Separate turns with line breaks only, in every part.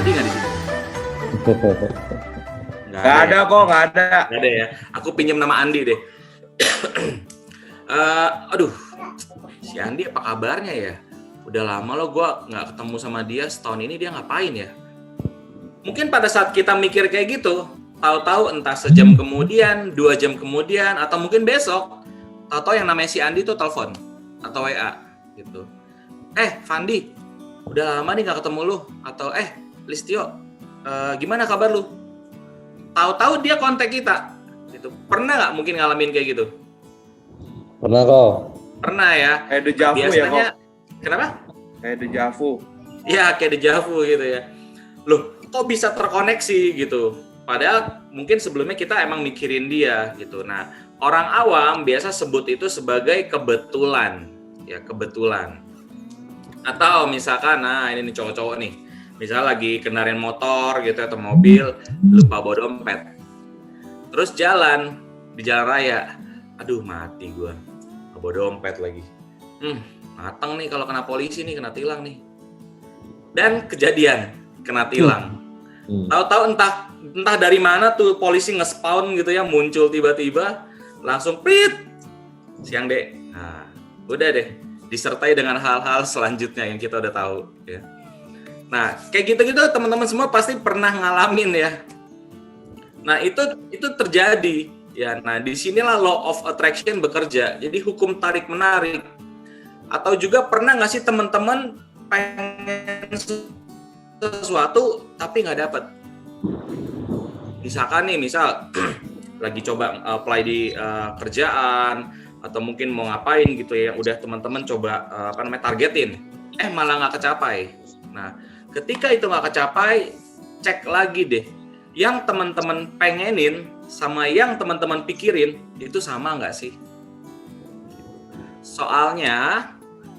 Andi nggak di sini?
Nggak ada kok, nggak ada.
Nggak ada ya. Aku pinjam nama Andi deh. Aduh, si Andi apa kabarnya ya? Udah lama loh gue nggak ketemu sama dia. Setahun ini dia ngapain ya? Mungkin pada saat kita mikir kayak gitu, tahu-tahu entah sejam kemudian, 2 jam kemudian, atau mungkin besok, tahu-tahu yang namanya si Andi tuh telepon atau WA gitu. Fandi, udah lama nih nggak ketemu lu. Atau Listio, gimana kabar lu? Tahu-tahu dia kontak kita. Gitu. Pernah nggak mungkin ngalamin kayak gitu?
Pernah kok.
Pernah ya.
Kayak dejavu ya
Biasanya,
kok.
kenapa?
Kayak dejavu.
Ya kayak dejavu gitu ya. Loh, kok bisa terkoneksi gitu? Padahal mungkin sebelumnya kita emang mikirin dia gitu. Nah, orang awam biasa sebut itu sebagai kebetulan. Ya, kebetulan. Atau misalkan, nah ini nih cowok-cowok nih. Misalnya lagi kendaraan motor gitu atau mobil, lupa bawa dompet. Terus jalan, di jalan raya. Aduh, mati gua. Bawa dompet lagi. Mateng nih kalau kena polisi nih, kena tilang nih. Dan kejadian, kena tilang. Tahu-tahu entah dari mana tuh polisi nge-spawn gitu ya, muncul tiba-tiba, langsung prit. Siang dek. Nah, udah deh. Disertai dengan hal-hal selanjutnya yang kita udah tahu ya. Nah, kayak gitu-gitu teman-teman semua pasti pernah ngalamin ya. Nah, itu terjadi ya. Nah, disinilah law of attraction bekerja. Jadi hukum tarik menarik. Atau juga pernah nggak sih teman-teman pengen sesuatu tapi nggak dapat? Misalkan nih, lagi coba apply di kerjaan atau mungkin mau ngapain gitu ya, udah teman-teman coba targetin, malah nggak kecapai. Nah, ketika itu nggak kecapai, cek lagi deh, yang teman-teman pengenin sama yang teman-teman pikirin itu sama nggak sih? Soalnya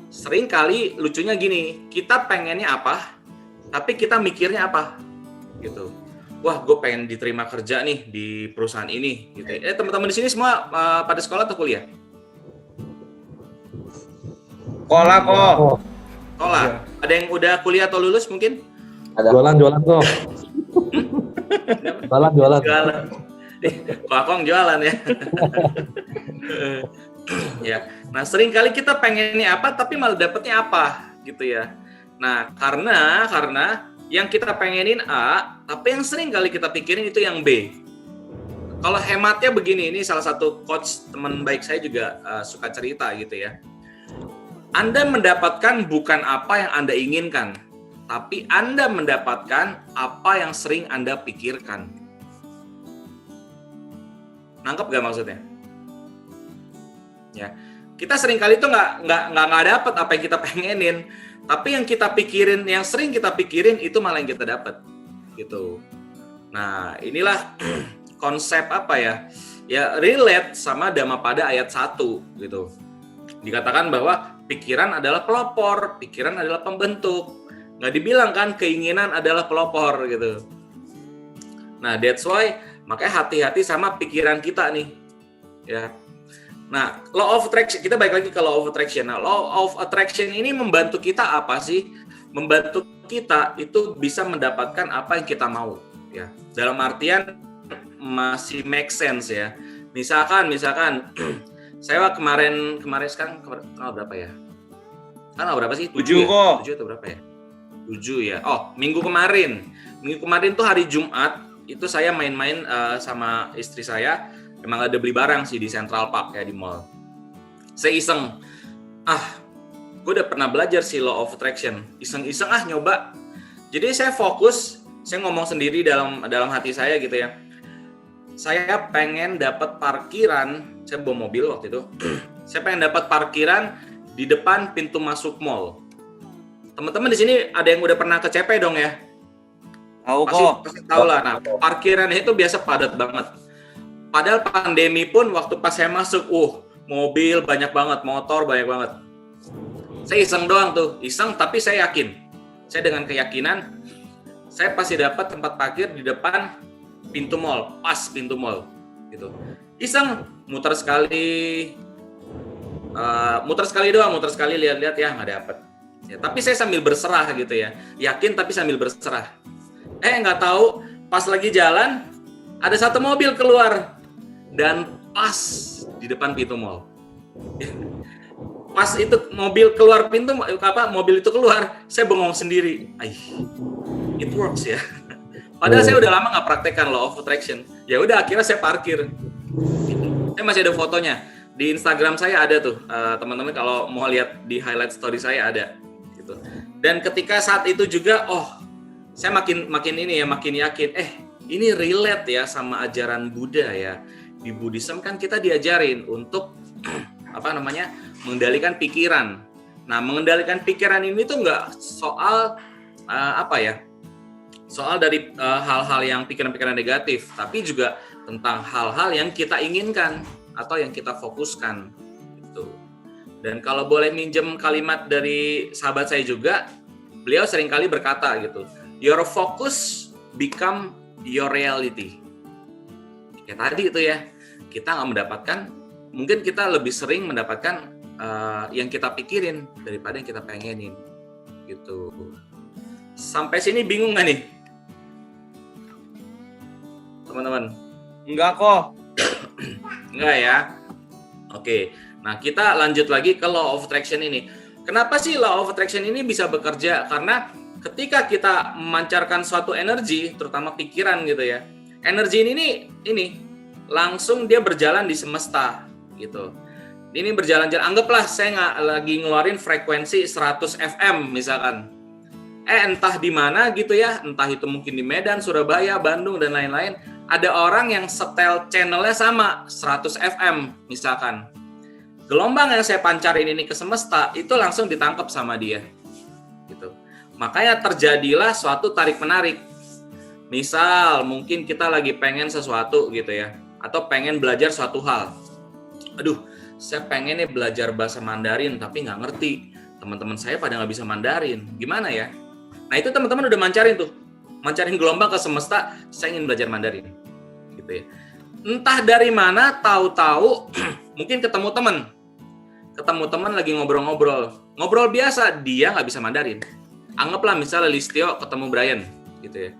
sering kali lucunya gini, kita pengennya apa, tapi kita mikirnya apa, gitu. Wah, gue pengen diterima kerja nih di perusahaan ini, gitu. Teman-teman di sini semua pada sekolah atau kuliah?
Sekolah kok.
Sekolah. Ada yang udah kuliah atau lulus mungkin?
Ada. Jualan kok. Jualan.
Kok Akong jualan ya. Ya. Nah, sering kali kita pengennya apa tapi malah dapetnya apa gitu ya. Nah, karena yang kita pengenin A, tapi yang sering kali kita pikirin itu yang B. Kalau hematnya begini, ini salah satu coach teman baik saya juga suka cerita gitu ya. Anda mendapatkan bukan apa yang Anda inginkan, tapi Anda mendapatkan apa yang sering Anda pikirkan. Nangkep gak maksudnya? Ya, kita sering kali itu nggak dapat apa yang kita pengenin, tapi yang kita pikirin, yang sering kita pikirin itu malah yang kita dapat, gitu. Nah, inilah konsep apa ya? Ya relate sama Dhammapada ayat 1 gitu. Dikatakan bahwa pikiran adalah pelopor, pikiran adalah pembentuk. Nggak dibilang kan keinginan adalah pelopor gitu. Nah, that's why makanya hati-hati sama pikiran kita nih. Ya. Nah, law of attraction, kita balik lagi ke law of attraction. Nah, law of attraction ini membantu kita apa sih? Membantu kita itu bisa mendapatkan apa yang kita mau, ya. Dalam artian masih make sense ya. Misalkan saya kemarin sekarang berapa ya? Kan berapa sih?
7 kok.
7 atau berapa ya? 7 ya. Oh, minggu kemarin tuh hari Jumat itu saya main-main sama istri saya. Emang ada beli barang sih di Central Park ya, di mall. Saya iseng, gue udah pernah belajar sih law of attraction. Iseng-iseng nyoba. Jadi saya fokus, saya ngomong sendiri dalam hati saya gitu ya. Saya pengen dapat parkiran, saya bawa mobil waktu itu. Saya pengen dapat parkiran di depan pintu masuk mall. Teman-teman di sini ada yang udah pernah ke CP dong ya?
Tahu kok.
Pasti tahu lah. Nah, parkiran itu biasa padat banget. Padahal pandemi pun waktu pas saya masuk, mobil banyak banget, motor banyak banget. Saya iseng doang tuh, tapi saya yakin. Saya dengan keyakinan, saya pasti dapat tempat parkir di depan pintu mall, pas pintu mall, gitu. Iseng, muter sekali lihat-lihat ya nggak dapet. Ya, tapi saya sambil berserah gitu ya, yakin tapi sambil berserah. Nggak tahu pas lagi jalan ada satu mobil keluar dan pas di depan pintu mall. Pas itu mobil keluar pintu, mobil itu keluar, saya bengong sendiri. It works ya. Padahal saya udah lama nggak praktekkan law of attraction. Ya udah, akhirnya saya parkir. Saya masih ada fotonya di Instagram saya, ada tuh, teman-teman kalau mau lihat di highlight story saya ada. Gitu. Dan ketika saat itu juga, saya makin yakin. Ini relate ya sama ajaran Buddha ya. Di Buddhism kan kita diajarin untuk mengendalikan pikiran. Nah, mengendalikan pikiran ini tuh nggak soal soal dari hal-hal yang pikiran-pikiran negatif, tapi juga tentang hal-hal yang kita inginkan atau yang kita fokuskan. Gitu. Dan kalau boleh minjem kalimat dari sahabat saya juga, beliau seringkali berkata gitu, your focus become your reality. Ya tadi itu ya, kita nggak mendapatkan, mungkin kita lebih sering mendapatkan yang kita pikirin daripada yang kita pengenin gitu. Sampai sini bingung nggak nih teman-teman?
Enggak kok.
Enggak ya? Oke, nah kita lanjut lagi ke law of attraction ini. Kenapa sih law of attraction ini bisa bekerja? Karena ketika kita memancarkan suatu energi, terutama pikiran gitu ya, energi ini langsung dia berjalan di semesta gitu. Ini berjalan-jalan, anggaplah saya lagi ngeluarin frekuensi 100 FM misalkan. Entah di mana gitu ya, entah itu mungkin di Medan, Surabaya, Bandung, dan lain-lain, ada orang yang setel channelnya sama, 100 FM misalkan. Gelombang yang saya pancarin ini ke semesta, itu langsung ditangkap sama dia. Gitu. Makanya terjadilah suatu tarik-menarik. Misal, mungkin kita lagi pengen sesuatu gitu ya, atau pengen belajar suatu hal. Aduh, saya pengen nih belajar bahasa Mandarin tapi nggak ngerti. Teman-teman saya pada nggak bisa Mandarin. Gimana ya? Nah itu teman-teman udah mancarin gelombang ke semesta. Saya ingin belajar Mandarin, gitu ya. Entah dari mana, tahu-tahu mungkin ketemu teman lagi ngobrol biasa, dia nggak bisa Mandarin. Anggaplah misalnya Listio ketemu Brian, gitu ya.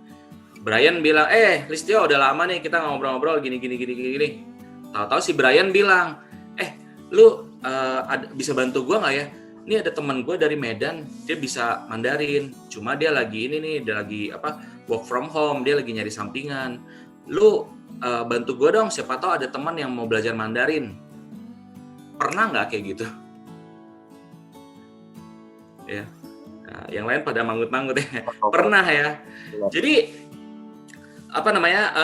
Brian bilang, Listio udah lama nih kita ngobrol-ngobrol gini. Tahu-tahu si Brian bilang, lu bisa bantu gue nggak ya? Ini ada teman gue dari Medan, dia bisa Mandarin. Cuma dia lagi dia lagi work from home, dia lagi nyari sampingan. Lu bantu gue dong, siapa tahu ada teman yang mau belajar Mandarin. Pernah nggak kayak gitu? Ya, nah, yang lain pada manggut-manggut ya. Pernah ya. Jadi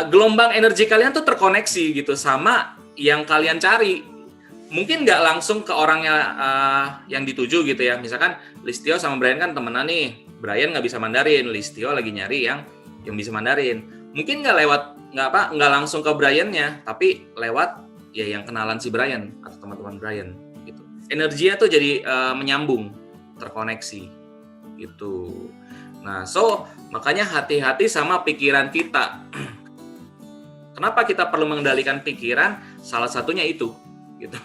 gelombang energi kalian tuh terkoneksi gitu sama yang kalian cari. Mungkin nggak langsung ke orangnya yang dituju gitu ya. Misalkan Listio sama Brian kan temenan nih. Brian nggak bisa Mandarin, Listio lagi nyari yang bisa Mandarin. Mungkin nggak langsung ke Brian-nya, tapi lewat ya yang kenalan si Brian atau teman-teman Brian gitu. Energinya tuh jadi menyambung, terkoneksi gitu. Nah, makanya hati-hati sama pikiran kita. Kenapa kita perlu mengendalikan pikiran? Salah satunya itu. Gitu.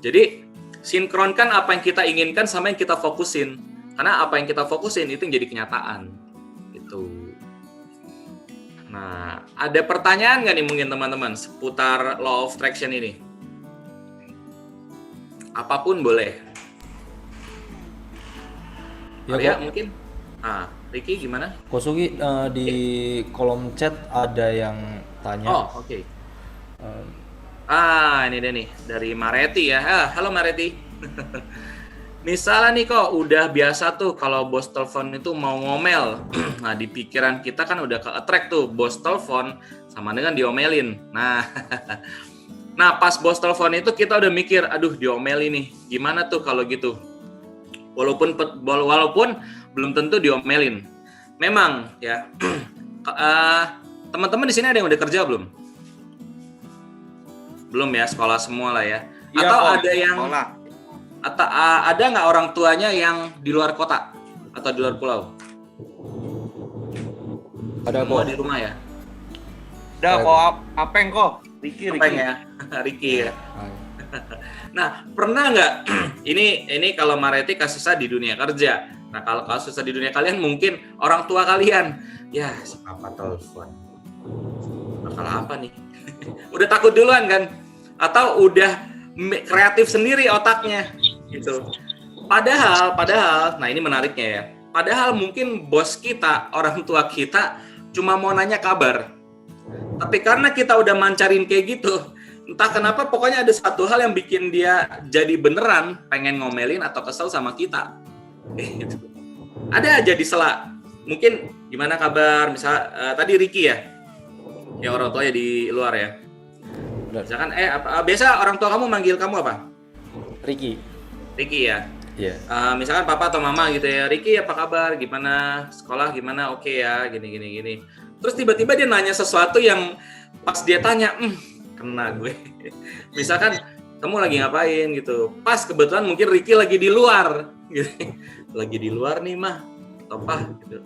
Jadi sinkronkan apa yang kita inginkan sama yang kita fokusin, karena apa yang kita fokusin itu yang jadi kenyataan gitu. Nah, ada pertanyaan nggak nih mungkin teman-teman seputar law of attraction ini? Apapun boleh. Ya mungkin. Ricky gimana?
Kosugi, di kolom chat ada yang tanya.
Oke. Ini dia nih, dari Mareti ya. Halo Mareti. Misalnya nih kok, udah biasa tuh kalau bos telepon itu mau ngomel. Nah, di pikiran kita kan udah ke-attract tuh, bos telepon sama dengan diomelin. Nah, pas bos telepon itu kita udah mikir, aduh diomelin nih, gimana tuh kalau gitu? Walaupun belum tentu diomelin. Memang ya, teman-teman di sini ada yang udah kerja belum? Belum ya, sekolah semua lah ya.
Iya,
atau ada yang
sekolah.
Atau ada nggak orang tuanya yang di luar kota atau di luar pulau?
Ada
semua
kok
di rumah ya.
Udah kok, Apeng kok. Ricky.
Ya, Ricky ya. Nah, pernah nggak ini kalau Mareti kasusnya di dunia kerja. Nah kalau susah di dunia kalian mungkin orang tua kalian, ya si papa telepon, bakal apa nih? Udah takut duluan kan? Atau udah kreatif sendiri otaknya gitu. Padahal, nah ini menariknya ya. Padahal mungkin bos kita, orang tua kita cuma mau nanya kabar. Tapi karena kita udah mancarin kayak gitu, entah kenapa pokoknya ada satu hal yang bikin dia jadi beneran pengen ngomelin atau kesel sama kita. Gitu. Ada aja di sela. Mungkin gimana kabar? Misal tadi Ricky ya, yang orang tuanya di luar ya. Misalkan biasa orang tua kamu manggil kamu apa?
Ricky.
Ricky ya.
Iya.
Misalkan papa atau mama gitu ya, Ricky apa kabar? Gimana? Sekolah gimana? Oke ya, gini. Terus tiba-tiba dia nanya sesuatu yang pas dia tanya, kena gue. Misalkan kamu lagi ngapain gitu. Pas kebetulan mungkin Ricky lagi di luar gitu. Lagi di luar nih mah, atau apa gitu.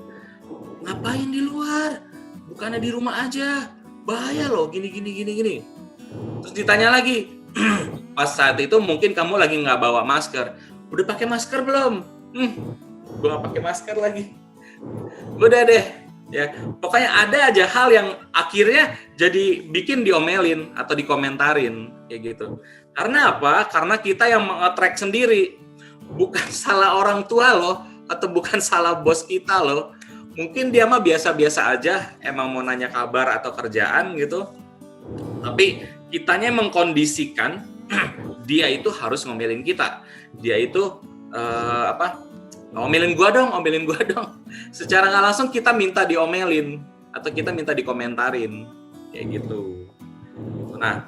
Ngapain di luar? Bukannya di rumah aja. Bahaya loh, gini. Terus ditanya lagi, pas saat itu mungkin kamu lagi nggak bawa masker. Udah pakai masker belum? Gue nggak pakai masker lagi. Udah deh, ya. Pokoknya ada aja hal yang akhirnya jadi bikin diomelin atau dikomentarin kayak gitu. Karena apa? Karena kita yang mengattract sendiri. Bukan salah orang tua loh, atau bukan salah bos kita loh. Mungkin dia mah biasa-biasa aja, emang mau nanya kabar atau kerjaan gitu. Tapi kitanya mengkondisikan dia itu harus ngomelin kita. Dia itu omelin gua dong. Secara nggak langsung kita minta diomelin atau kita minta dikomentarin kayak gitu. Nah,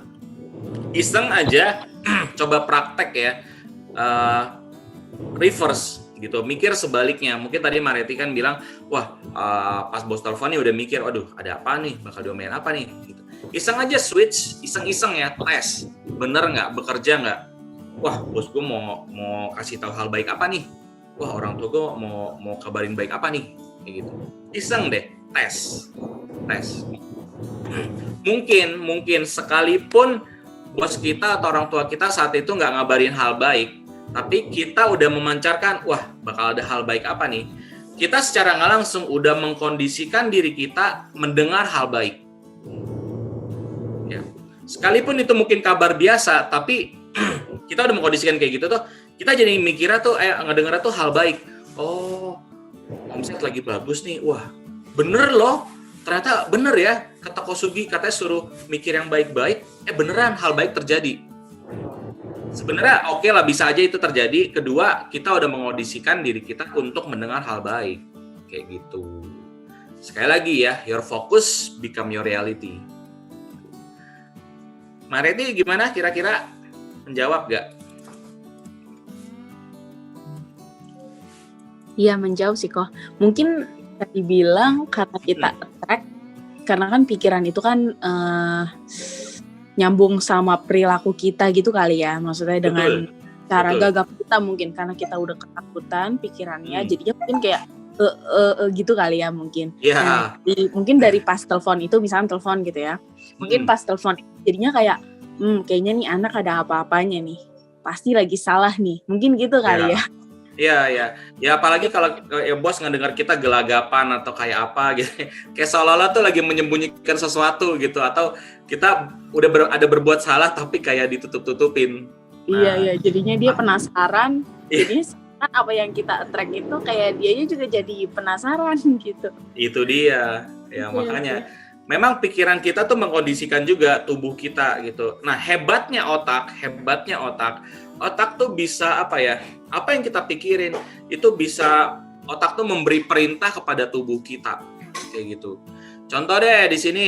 iseng aja coba praktek ya, reverse gitu, mikir sebaliknya. Mungkin tadi Mareti kan bilang, wah pas bos teleponnya udah mikir, waduh ada apa nih, bakal diomelin apa nih gitu. Iseng aja switch, iseng ya, tes bener nggak, bekerja nggak. Wah bos gue mau kasih tahu hal baik apa nih, wah orang tua gue mau kabarin baik apa nih kayak gitu. Iseng deh, tes. Mungkin sekalipun bos kita atau orang tua kita saat itu nggak ngabarin hal baik, tapi kita udah memancarkan, wah bakal ada hal baik apa nih. Kita secara nggak langsung udah mengkondisikan diri kita mendengar hal baik. Ya. Sekalipun itu mungkin kabar biasa, tapi kita udah mengkondisikan kayak gitu tuh, kita jadi mikirnya tuh, ngedengarnya tuh hal baik. Oh, omset lagi bagus nih, wah bener loh. Ternyata bener ya, kata Kosugi, katanya suruh mikir yang baik-baik, beneran hal baik terjadi. Sebenarnya oke lah, bisa aja itu terjadi. Kedua, kita udah mengondisikan diri kita untuk mendengar hal baik. Kayak gitu. Sekali lagi ya, your focus become your reality. Mareti gimana kira-kira? Menjawab gak?
Iya menjawab sih kok. Mungkin dibilang karena kita attract, karena kan pikiran itu kan nyambung sama perilaku kita gitu kali ya. Maksudnya dengan cara gagap kita mungkin karena kita udah ketakutan pikirannya, jadinya mungkin kayak gitu kali ya mungkin.
Yeah.
Nah, mungkin dari pas telepon itu, misalnya telepon gitu ya. Mungkin pas telepon jadinya kayak kayaknya nih anak ada apa-apanya nih. Pasti lagi salah nih. Mungkin gitu kali ya.
Iya. Ya apalagi kalau bos ngedengar kita gelagapan atau kayak apa gitu. Kayak seolah-olah tuh lagi menyembunyikan sesuatu gitu, atau kita udah ada berbuat salah tapi kayak ditutup-tutupin. Nah,
iya, jadinya dia penasaran. Jadinya apa yang kita attract itu kayak dianya juga jadi penasaran gitu. Itu
dia. Ya makanya memang pikiran kita tuh mengkondisikan juga tubuh kita gitu. Nah, hebatnya otak tuh bisa apa ya? Apa yang kita pikirin itu bisa, otak tuh memberi perintah kepada tubuh kita kayak gitu. Contoh deh di sini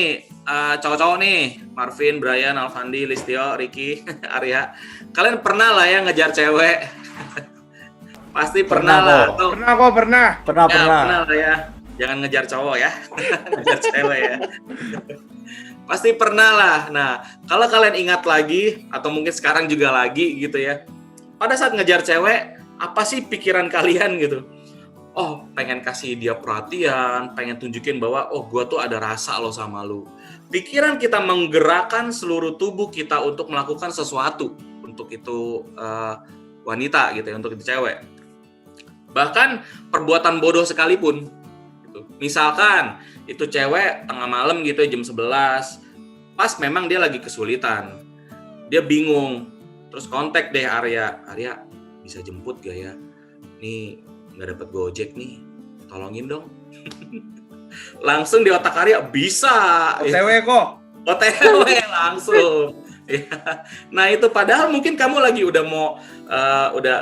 cowok-cowok nih, Marvin, Brian, Alfandi, Listio, Ricky, Arya. Kalian pernah lah ya ngejar cewek? Pasti pernah lah.
Pernah.
Pernah lah ya. Jangan ngejar cowok ya, ngejar cewek ya. Pasti pernah lah. Nah, kalau kalian ingat lagi, atau mungkin sekarang juga lagi gitu ya, pada saat ngejar cewek, apa sih pikiran kalian gitu? Oh, pengen kasih dia perhatian, pengen tunjukin bahwa, oh gue tuh ada rasa lo sama lu. Pikiran kita menggerakkan seluruh tubuh kita untuk melakukan sesuatu, untuk itu wanita gitu ya, untuk itu cewek. Bahkan perbuatan bodoh sekalipun. Gitu. Misalkan itu cewek tengah malam gitu jam 11, pas memang dia lagi kesulitan, dia bingung, terus kontak deh Arya, bisa jemput gak ya? Nih nggak dapat Gojek nih, tolongin dong. Langsung di otak Arya bisa.
OTW kok.
OTW langsung. Nah itu padahal mungkin kamu lagi udah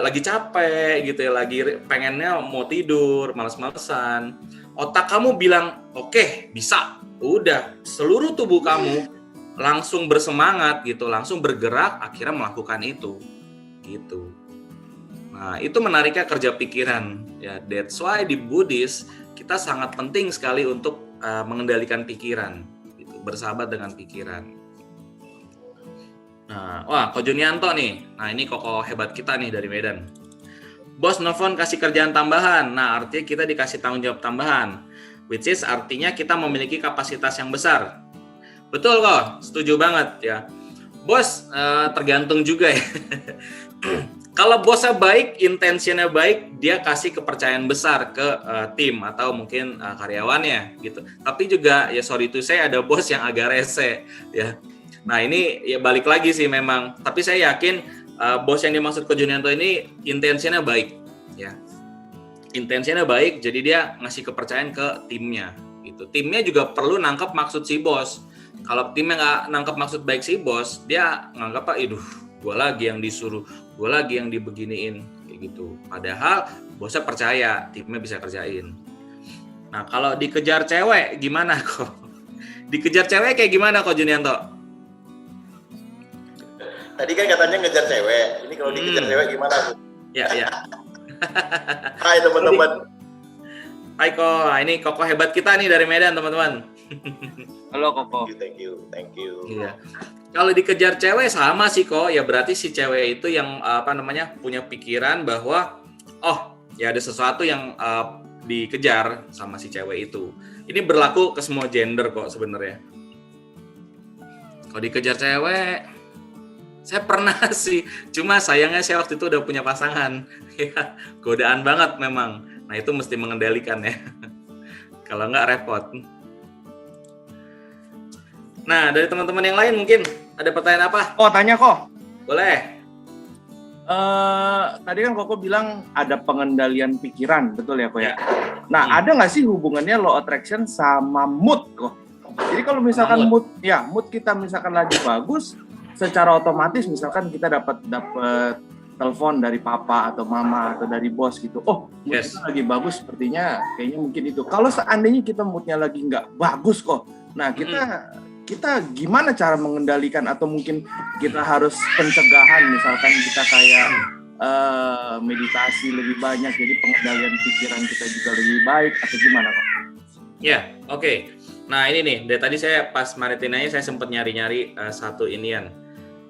lagi capek gitu ya, lagi pengennya mau tidur, malas-malesan. Otak kamu bilang oke, bisa. Udah seluruh tubuh kamu langsung bersemangat gitu, langsung bergerak, akhirnya melakukan itu gitu. Nah itu menariknya kerja pikiran ya. That's why di Buddhis kita sangat penting sekali untuk mengendalikan pikiran gitu, bersahabat dengan pikiran. Nah, wah, Ko Junianto nih. Nah, ini koko hebat kita nih dari Medan. Bos nelfon kasih kerjaan tambahan. Nah, artinya kita dikasih tanggung jawab tambahan. Which is artinya kita memiliki kapasitas yang besar. Betul kok, setuju banget ya. Bos, tergantung juga ya. Kalau bosnya baik, intensinya baik, dia kasih kepercayaan besar ke tim atau mungkin karyawannya gitu. Tapi juga ya sorry to say ada bos yang agak rese ya. Nah ini ya balik lagi sih memang, tapi saya yakin bos yang dimaksud Ko Junianto ini intensinya baik ya. Intensinya baik, jadi dia ngasih kepercayaan ke timnya gitu. Timnya juga perlu nangkep maksud si bos. Kalau timnya nggak nangkep maksud baik si bos, dia nganggap gue lagi yang disuruh, gue lagi yang dibeginiin kayak gitu. Padahal bosnya percaya timnya bisa kerjain. Nah kalau dikejar cewek gimana kok? Dikejar cewek kayak gimana Ko Junianto?
Tadi kan katanya ngejar cewek. Ini kalau dikejar cewek gimana tuh?
Ya.
Hai teman-teman.
Hai Ko, ini Koko hebat kita nih dari Medan teman-teman.
Halo Koko.
Thank you.
Iya. Kalau dikejar cewek sama sih Ko, ya berarti si cewek itu yang punya pikiran bahwa ya ada sesuatu yang dikejar sama si cewek itu. Ini berlaku ke semua gender kok sebenarnya. Kalau dikejar cewek, saya pernah sih, cuma sayangnya saya waktu itu udah punya pasangan. Ya, godaan banget memang. Nah itu mesti mengendalikan ya. Kalau nggak repot. Nah dari teman-teman yang lain mungkin ada pertanyaan apa?
Oh tanya kok.
Boleh.
Tadi kan Koko bilang ada pengendalian pikiran, betul ya kok ya?
Ya.
Nah ada nggak sih hubungannya law attraction sama mood kok? Jadi kalau misalkan mood kita misalkan lagi bagus, secara otomatis misalkan kita dapat telepon dari papa atau mama atau dari bos gitu, mood kita lagi bagus, sepertinya kayaknya mungkin itu. Kalau seandainya kita moodnya lagi nggak bagus kok, nah kita gimana cara mengendalikan, atau mungkin kita harus pencegahan, misalkan kita kayak meditasi lebih banyak, jadi pengendalian pikiran kita juga lebih baik, atau gimana kok?
Ya, oke. Nah ini nih, dari tadi saya pas Maritinanya saya sempat nyari-nyari satu inian.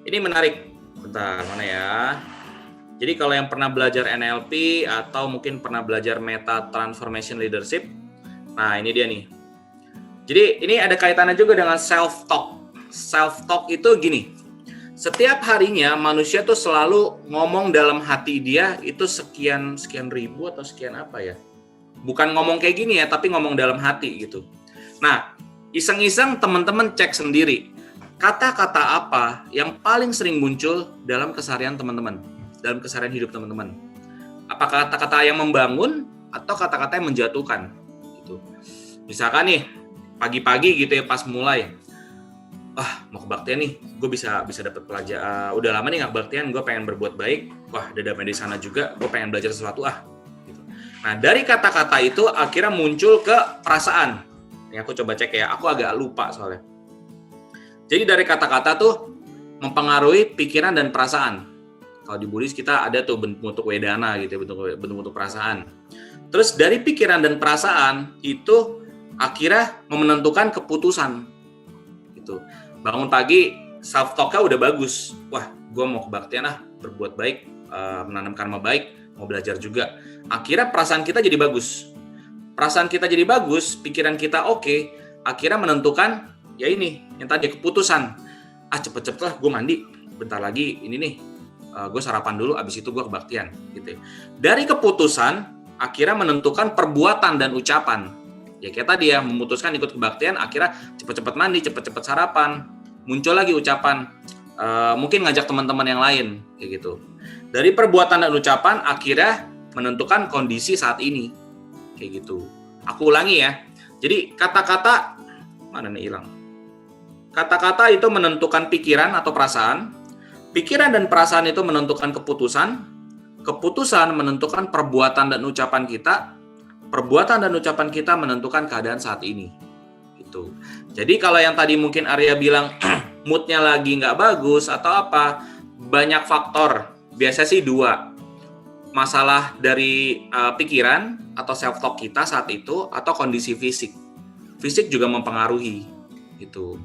Ini menarik. Bentar, mana ya? Jadi kalau yang pernah belajar NLP atau mungkin pernah belajar Meta Transformation Leadership, nah ini dia nih. Jadi ini ada kaitannya juga dengan self-talk. Self-talk itu gini, setiap harinya manusia tuh selalu ngomong dalam hati dia itu sekian ribu atau sekian apa ya. Bukan ngomong kayak gini ya, tapi ngomong dalam hati gitu. Nah, iseng-iseng teman-teman cek sendiri. Kata-kata apa yang paling sering muncul dalam keseharian teman-teman, dalam keseharian hidup teman-teman? Apakah kata-kata yang membangun atau kata-kata yang menjatuhkan? Gitu. Misalkan nih, pagi-pagi gitu ya pas mulai, mau kebaktian nih, gue bisa dapat pelajaran. Udah lama nih nggak kebaktian, gue pengen berbuat baik. Wah, ada damai di sana juga, gue pengen belajar sesuatu Gitu. Nah, dari kata-kata itu akhirnya muncul ke perasaan. Ini aku coba cek ya, aku agak lupa soalnya. Jadi dari kata-kata tuh mempengaruhi pikiran dan perasaan. Kalau di Buddhis kita ada tuh bentuk wedana gitu, bentuk perasaan. Terus dari pikiran dan perasaan itu akhirnya menentukan keputusan. Gitu. Bangun pagi self talk-nya udah bagus. Wah, gue mau kebaktian berbuat baik, menanam karma baik, mau belajar juga. Akhirnya perasaan kita jadi bagus. Perasaan kita jadi bagus, pikiran kita oke, akhirnya menentukan ya ini yang tadi keputusan. Cepet-cepet lah gue mandi, bentar lagi ini nih gue sarapan dulu, abis itu gue kebaktian gitu. Dari keputusan akhirnya menentukan perbuatan dan ucapan. Ya kayak tadi ya, memutuskan ikut kebaktian, akhirnya cepet-cepet mandi, cepet-cepet sarapan, muncul lagi ucapan, mungkin ngajak teman-teman yang lain, kayak gitu. Dari perbuatan dan ucapan, akhirnya menentukan kondisi saat ini, kayak gitu. Aku ulangi ya, jadi kata-kata, mana nih hilang? Kata-kata itu menentukan pikiran atau perasaan, pikiran dan perasaan itu menentukan keputusan, keputusan menentukan perbuatan dan ucapan kita, perbuatan dan ucapan kita menentukan keadaan saat ini. Gitu. Jadi kalau yang tadi mungkin Arya bilang moodnya lagi nggak bagus atau apa, banyak faktor. Biasa sih 2. Masalah dari pikiran atau self talk kita saat itu atau kondisi fisik. Fisik juga mempengaruhi. Gitu.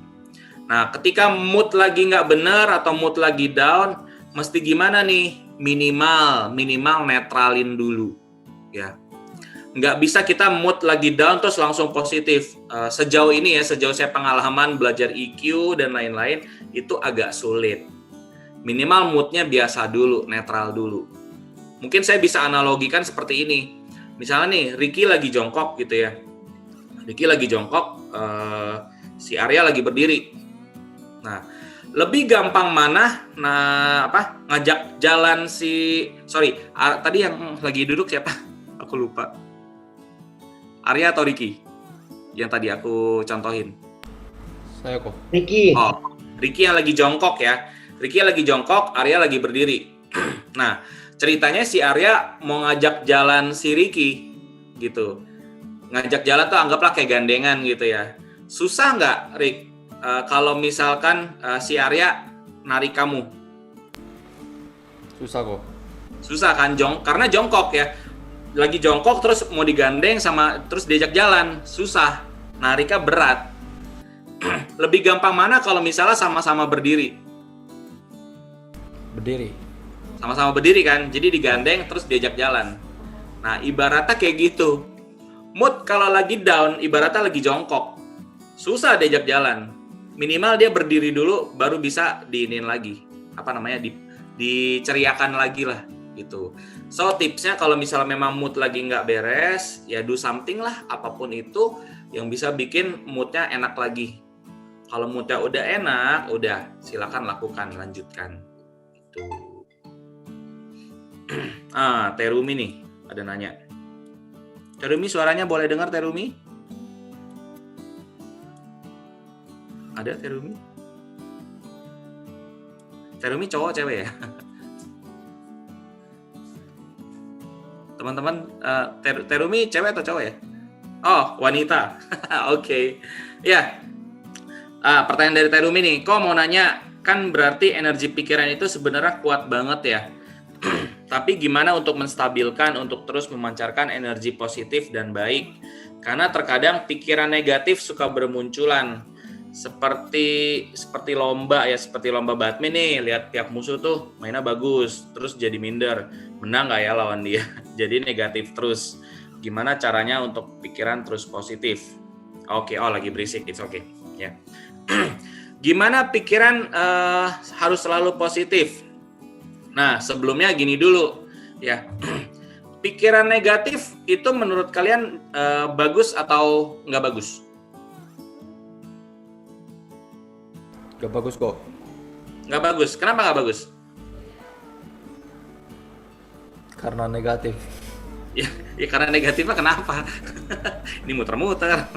Nah, ketika mood lagi nggak benar atau mood lagi down, mesti gimana nih? Minimal netralin dulu, ya. Nggak bisa kita mood lagi down terus langsung positif. Sejauh ini ya, sejauh saya pengalaman belajar EQ dan lain-lain, itu agak sulit. Minimal moodnya biasa dulu, netral dulu. Mungkin saya bisa analogikan seperti ini. Misalnya nih, Ricky lagi jongkok gitu ya. Ricky lagi jongkok, si Arya lagi berdiri. Nah, lebih gampang mana ngajak jalan tadi yang lagi duduk siapa? Aku lupa. Arya atau Ricky? Yang tadi aku contohin.
Saya kok.
Ricky.
Oh, Ricky yang lagi jongkok ya. Ricky lagi jongkok, Arya lagi berdiri. Nah, ceritanya si Arya mau ngajak jalan si Ricky gitu. Ngajak jalan tuh anggaplah kayak gandengan gitu ya. Susah nggak, Rick? Kalau misalkan si Arya narik kamu?
Susah kok.
Susah kan, karena jongkok ya. Lagi jongkok terus mau digandeng terus diajak jalan, susah. Nariknya berat. Lebih gampang mana kalau misalnya sama-sama berdiri?
Berdiri.
Sama-sama berdiri kan, jadi digandeng terus diajak jalan. Nah, ibaratnya kayak gitu. Mood kalau lagi down, ibaratnya lagi jongkok. Susah diajak jalan. Minimal dia berdiri dulu baru bisa diinin lagi. Diceriakan lagi lah gitu. So tipsnya kalau misalnya memang mood lagi nggak beres, ya do something lah, apapun itu yang bisa bikin moodnya enak lagi. Kalau moodnya udah enak, udah silakan lakukan, lanjutkan. Gitu. Terumi nih ada nanya. Terumi suaranya boleh dengar Terumi? Ada Terumi? Terumi cowok cewek ya? Teman-teman, Terumi cewek atau cowok ya? Oh, wanita. Oke. Ya. Pertanyaan dari Terumi nih. Kok mau nanya, kan berarti energi pikiran itu sebenarnya kuat banget ya. Tapi gimana untuk menstabilkan, untuk terus memancarkan energi positif dan baik? Karena terkadang pikiran negatif suka bermunculan. Seperti lomba ya, seperti lomba badminton nih, lihat pihak musuh tuh mainnya bagus, terus jadi minder, menang nggak ya lawan dia, jadi negatif terus. Gimana caranya untuk pikiran terus positif? Oke, lagi berisik, it's okay ya. Gimana pikiran harus selalu positif? Nah, sebelumnya gini dulu ya. Pikiran negatif itu menurut kalian bagus atau nggak bagus?
Gak bagus kok.
Nggak bagus. Kenapa nggak bagus?
Karena negatif.
Ya karena negatifnya kenapa? Ini muter-muter.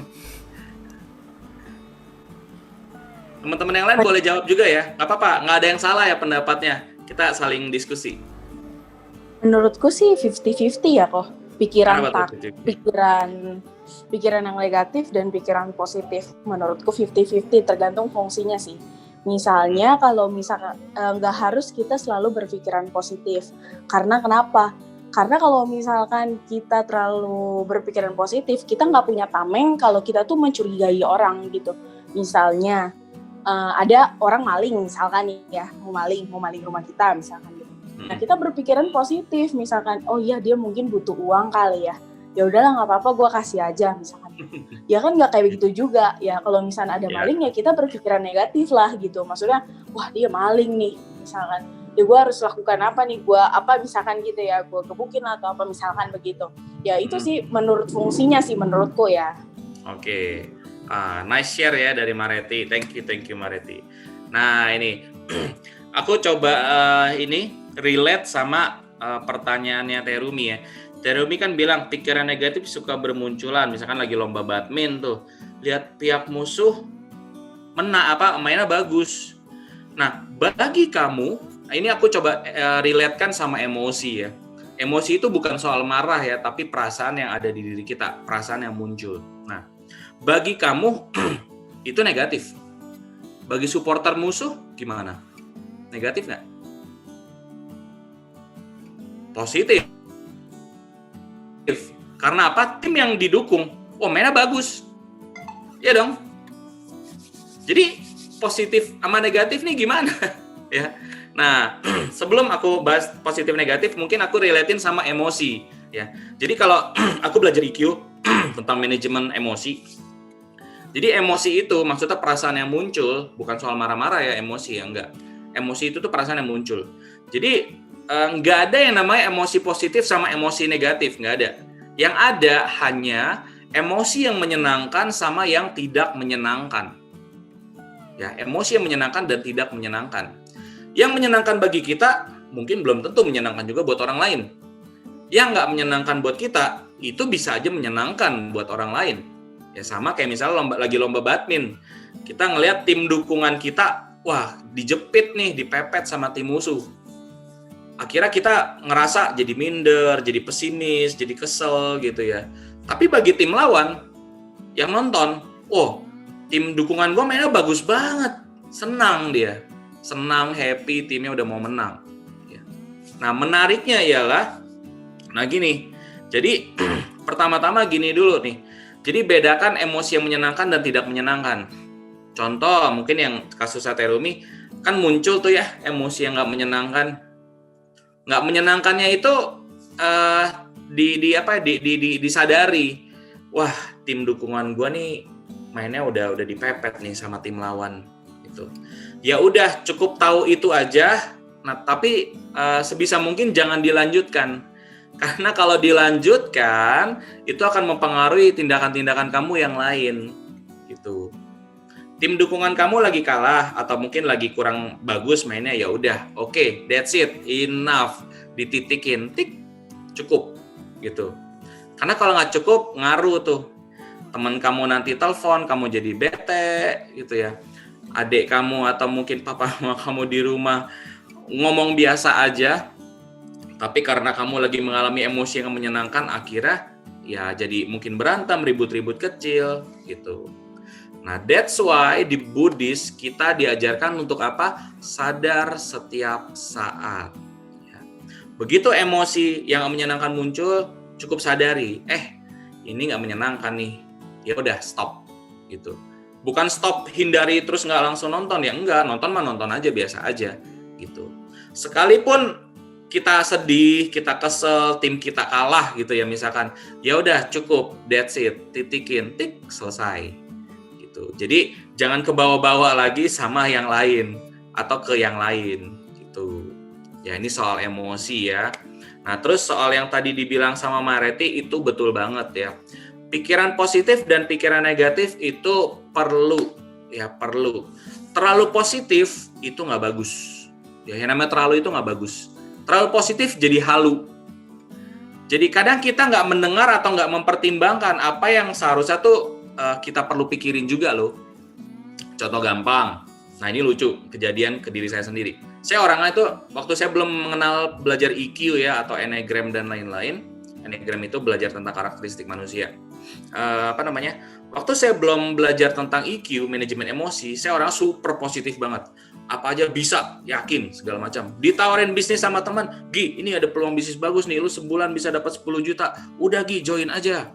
Teman-teman yang lain boleh jawab juga ya. Nggak apa-apa, nggak ada yang salah ya pendapatnya. Kita saling diskusi.
Menurutku sih 50-50 ya kok. Pikiran yang negatif dan pikiran positif. Menurutku 50-50 tergantung fungsinya sih. Misalnya kalau nggak harus kita selalu berpikiran positif. Karena kenapa? Karena kalau misalkan kita terlalu berpikiran positif, kita nggak punya tameng kalau kita tuh mencurigai orang gitu. Misalnya ada orang maling misalkan nih ya, mau maling rumah kita misalkan gitu. Nah, kita berpikiran positif, misalkan, oh iya dia mungkin butuh uang kali ya. Ya udahlah nggak apa-apa, gue kasih aja misalkan. Ya kan nggak kayak begitu juga. Ya kalau misalnya ada maling ya kita berpikiran negatif lah gitu. Maksudnya, wah dia maling nih misalkan. ya gue harus lakukan apa nih, gue apa misalkan gitu ya, gue gebukin atau apa misalkan begitu. Ya itu sih menurut fungsinya sih menurutku ya.
Oke. Nice share ya dari Mareti. Thank you Mareti. Nah ini aku coba ini relate sama pertanyaannya Terumi ya. Terumi kan bilang pikiran negatif suka bermunculan, misalkan lagi lomba badminton tuh, lihat pihak musuh mainnya bagus. Nah, bagi kamu, ini aku coba relatekan sama emosi ya. Emosi itu bukan soal marah ya, tapi perasaan yang ada di diri kita, perasaan yang muncul. Nah, bagi kamu itu negatif. Bagi supporter musuh gimana? Negatif nggak? Positif. Karena apa? Tim yang didukung, mainnya bagus. Ya dong. Jadi positif sama negatif nih gimana? Ya. Nah, sebelum aku bahas positif negatif, mungkin aku relatein sama emosi. Ya. Jadi kalau aku belajar EQ tentang manajemen emosi. Jadi emosi itu maksudnya perasaan yang muncul, bukan soal marah-marah ya, emosi ya, enggak. Emosi itu tuh perasaan yang muncul. Jadi nggak ada yang namanya emosi positif sama emosi negatif, nggak ada. Yang ada hanya emosi yang menyenangkan sama yang tidak menyenangkan. Ya, emosi yang menyenangkan dan tidak menyenangkan. Yang menyenangkan bagi kita mungkin belum tentu menyenangkan juga buat orang lain. Yang nggak menyenangkan buat kita itu bisa aja menyenangkan buat orang lain. Ya sama kayak misalnya lagi lomba badminton, kita ngelihat tim dukungan kita, wah dijepit nih, dipepet sama tim musuh. Akhirnya kita ngerasa jadi minder, jadi pesimis, jadi kesel gitu ya. Tapi bagi tim lawan yang nonton, tim dukungan gue mainnya bagus banget, senang dia, senang, happy, timnya udah mau menang. Nah menariknya ialah, nah gini, jadi pertama-tama gini dulu nih. Jadi bedakan emosi yang menyenangkan dan tidak menyenangkan. Contoh mungkin yang kasus Terumi kan muncul tuh ya emosi yang nggak menyenangkan. Nggak menyenangkannya itu disadari. Wah tim dukungan gue nih mainnya udah dipepet nih sama tim lawan. Gitu. Ya udah cukup tahu itu aja. Nah tapi sebisa mungkin jangan dilanjutkan. Karena kalau dilanjutkan, itu akan mempengaruhi tindakan-tindakan kamu yang lain, gitu. Tim dukungan kamu lagi kalah atau mungkin lagi kurang bagus mainnya, ya udah, oke, that's it, enough, dititikin, tik, cukup, gitu. Karena kalau nggak cukup, ngaruh tuh. Teman kamu nanti telepon, kamu jadi bete, gitu ya. Adik kamu atau mungkin papa mama kamu di rumah ngomong biasa aja. Tapi karena kamu lagi mengalami emosi yang menyenangkan, akhirnya ya jadi mungkin berantem, ribut-ribut kecil gitu. Nah, that's why di Buddhis kita diajarkan untuk apa? Sadar setiap saat. Ya. Begitu emosi yang menyenangkan muncul, cukup sadari. Ini nggak menyenangkan nih. Ya udah stop gitu. Bukan stop hindari terus nggak langsung nonton ya enggak. Nonton mah nonton aja biasa aja gitu. Sekalipun kita sedih, kita kesel, tim kita kalah gitu ya misalkan, ya udah cukup, that's it, titikin, tik, selesai gitu. Jadi jangan kebawa-bawa lagi sama yang lain atau ke yang lain gitu. Ya ini soal emosi ya. Nah terus soal yang tadi dibilang sama Mareti itu betul banget ya. Pikiran positif dan pikiran negatif itu perlu. Terlalu positif itu nggak bagus. Ya yang namanya terlalu itu nggak bagus. Terlalu positif jadi halu. Jadi kadang kita nggak mendengar atau nggak mempertimbangkan apa yang seharusnya tuh kita perlu pikirin juga loh. Contoh gampang. Nah ini lucu, kejadian ke diri saya sendiri. Saya orangnya itu waktu saya belum mengenal belajar EQ ya atau Enneagram dan lain-lain. Enneagram itu belajar tentang karakteristik manusia. Waktu saya belum belajar tentang EQ, manajemen emosi, saya orang super positif banget. Apa aja bisa, yakin, segala macam. Ditawarin bisnis sama teman, Gi, ini ada peluang bisnis bagus nih, lu sebulan bisa dapat 10 juta. Udah Gi, join aja.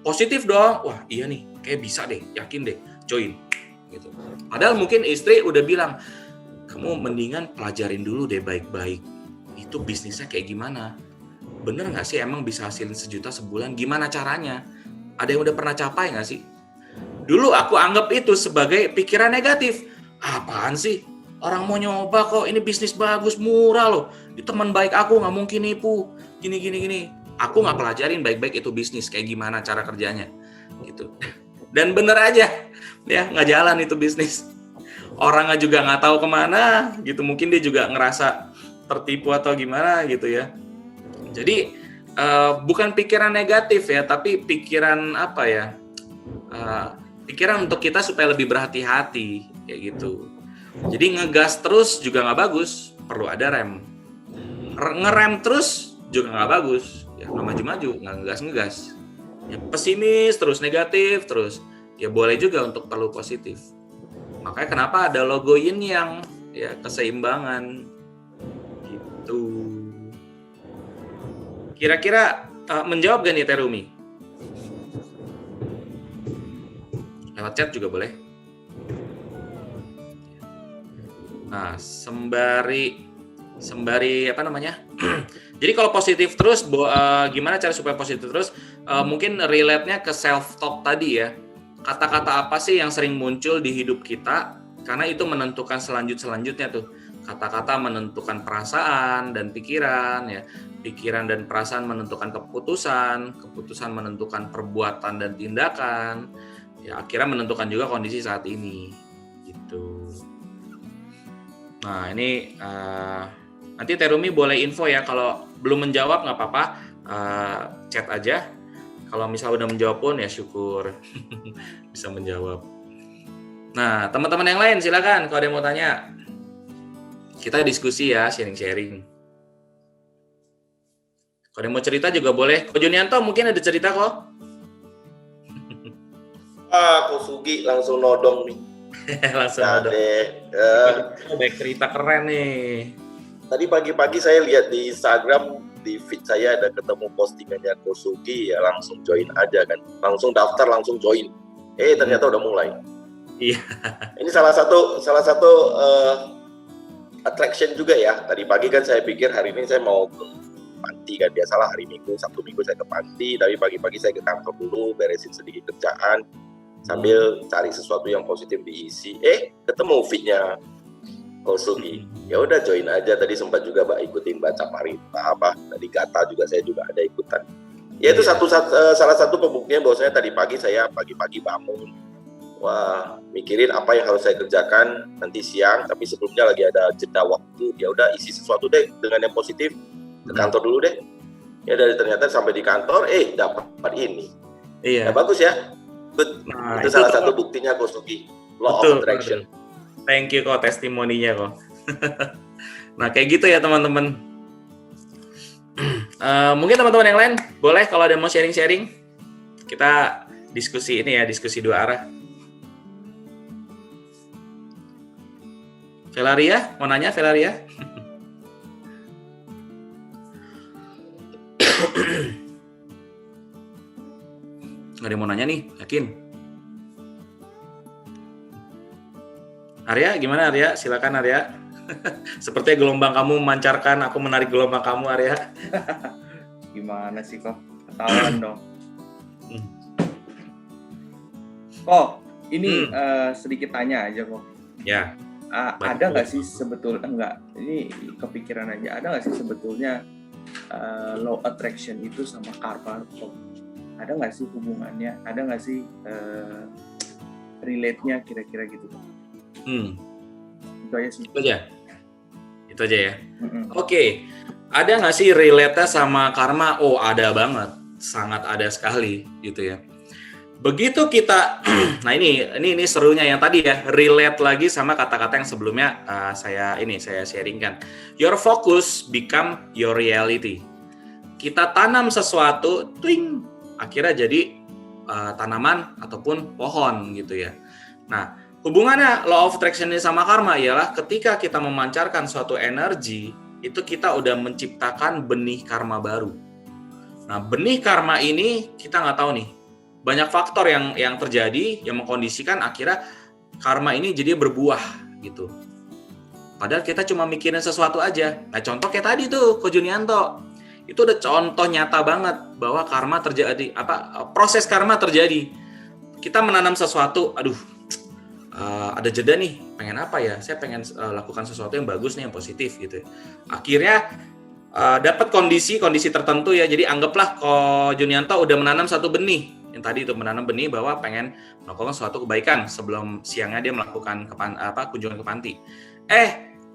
Positif dong. Wah, iya nih, kayak bisa deh, yakin deh, join. Gitu. Padahal mungkin istri udah bilang, kamu mendingan pelajarin dulu deh baik-baik. Itu bisnisnya kayak gimana? Bener nggak sih emang bisa hasilin 1 juta sebulan? Gimana caranya? Ada yang udah pernah capai nggak sih? Dulu aku anggap itu sebagai pikiran negatif. Apaan sih? Orang mau nyoba kok, ini bisnis bagus, murah loh. Itu teman baik aku, nggak mungkin nipu. Gini. Aku nggak pelajarin baik-baik itu bisnis, kayak gimana cara kerjanya. Gitu. Dan bener aja, ya nggak jalan itu bisnis. Orangnya juga nggak tahu kemana, gitu. Mungkin dia juga ngerasa tertipu atau gimana gitu ya. Jadi bukan pikiran negatif ya, tapi pikiran apa ya? Pikiran untuk kita supaya lebih berhati-hati kayak gitu. Jadi ngegas terus juga nggak bagus, perlu ada rem. Ngerem terus juga nggak bagus, ya nggak maju-maju, nggak ngegas. Ya pesimis terus, negatif terus, ya boleh juga untuk perlu positif. Makanya kenapa ada logo yin yang ya keseimbangan gitu. Kira-kira menjawab gak nih Terumi? Lewat chat juga boleh. Nah, sembari apa namanya? Jadi kalau positif terus, gimana cara supaya positif terus? Mungkin relate-nya ke self talk tadi ya. Kata-kata apa sih yang sering muncul di hidup kita? Karena itu menentukan selanjutnya tuh. Kata-kata menentukan perasaan dan pikiran ya. Pikiran dan perasaan menentukan keputusan menentukan perbuatan dan tindakan. Ya, akhirnya menentukan juga kondisi saat ini gitu. Nah ini nanti Terumi boleh info ya, kalau belum menjawab nggak apa-apa, chat aja. Kalau misalnya udah menjawab pun ya syukur bisa menjawab. Nah teman-teman yang lain silakan kalau ada yang mau tanya, kita diskusi ya, sharing-sharing. Kalau ada yang mau cerita juga boleh. Ko Junianto mungkin ada cerita kok.
Kosugi langsung nodong nih.
Langsung ada. Baik, cerita keren nih.
Tadi pagi-pagi saya lihat di Instagram, di feed saya ada ketemu postingannya Kosugi, ya langsung join aja kan. Langsung daftar, langsung join. Ternyata udah mulai.
Iya.
Ini salah satu attraction juga ya. Tadi pagi kan saya pikir hari ini saya mau ke panti kan, biasalah hari Minggu, Sabtu Minggu saya ke panti, tapi pagi-pagi saya ke kantor dulu, beresin sedikit kerjaan, sambil cari sesuatu yang positif diisi. Ketemu feed-nya Kosugi. Ya udah join aja. Tadi sempat juga ikutin baca parita tadi Gata juga saya juga ada ikutan. Ya itu salah satu pembuktian bahwasanya tadi pagi bangun, wah mikirin apa yang harus saya kerjakan nanti siang, tapi sebelumnya lagi ada jeda waktu. Ya udah isi sesuatu deh dengan yang positif. Ke kantor dulu deh. Ya dari ternyata sampai di kantor dapat ini.
Iya.
Ya bagus ya. Nah, itu salah satu buktinya Kosugi, law of attraction.
Thank you kok testimoninya kok. Nah kayak gitu ya teman-teman. Mungkin teman-teman yang lain boleh kalau ada mau sharing-sharing, kita diskusi ini ya, diskusi dua arah. Velaria, mau nanya Velaria? Nggak ada yang mau nanya nih, yakin? Arya, gimana Arya? Silakan Arya. Sepertinya gelombang kamu memancarkan, aku menarik gelombang kamu Arya.
Gimana sih kok? Ketahuan dong. Kok, ini sedikit tanya aja kok.
Ya.
Ada nggak sih sebetulnya, ini kepikiran aja, ada nggak sih sebetulnya law attraction itu sama karma? Ada nggak sih hubungannya? Ada nggak sih relate-nya kira-kira gitu? Itu aja sih.
Itu aja ya. Oke. Ada nggak sih relate-nya sama karma? Oh, ada banget. Sangat ada sekali gitu ya. Begitu kita, nah ini serunya yang tadi ya, relate lagi sama kata-kata yang sebelumnya saya sharingkan. Your focus become your reality. Kita tanam sesuatu, twing, akhirnya jadi tanaman ataupun pohon gitu ya. Nah, hubungannya law of attraction ini sama karma ialah ketika kita memancarkan suatu energi, itu kita udah menciptakan benih karma baru. Nah, benih karma ini kita nggak tahu nih. Banyak faktor yang terjadi yang mengkondisikan akhirnya karma ini jadi berbuah gitu. Padahal kita cuma mikirin sesuatu aja. Nah, contoh kayak tadi tuh Ko Junianto. Itu udah contoh nyata banget bahwa karma terjadi, proses karma terjadi. Kita menanam sesuatu, ada jeda nih, pengen apa ya? Saya pengen lakukan sesuatu yang bagus nih, yang positif gitu. Akhirnya dapat kondisi tertentu ya. Jadi anggaplah Ko Junianto udah menanam satu benih. Yang tadi itu menanam benih bahwa pengen melakukan suatu kebaikan sebelum siangnya dia melakukan kunjungan ke panti.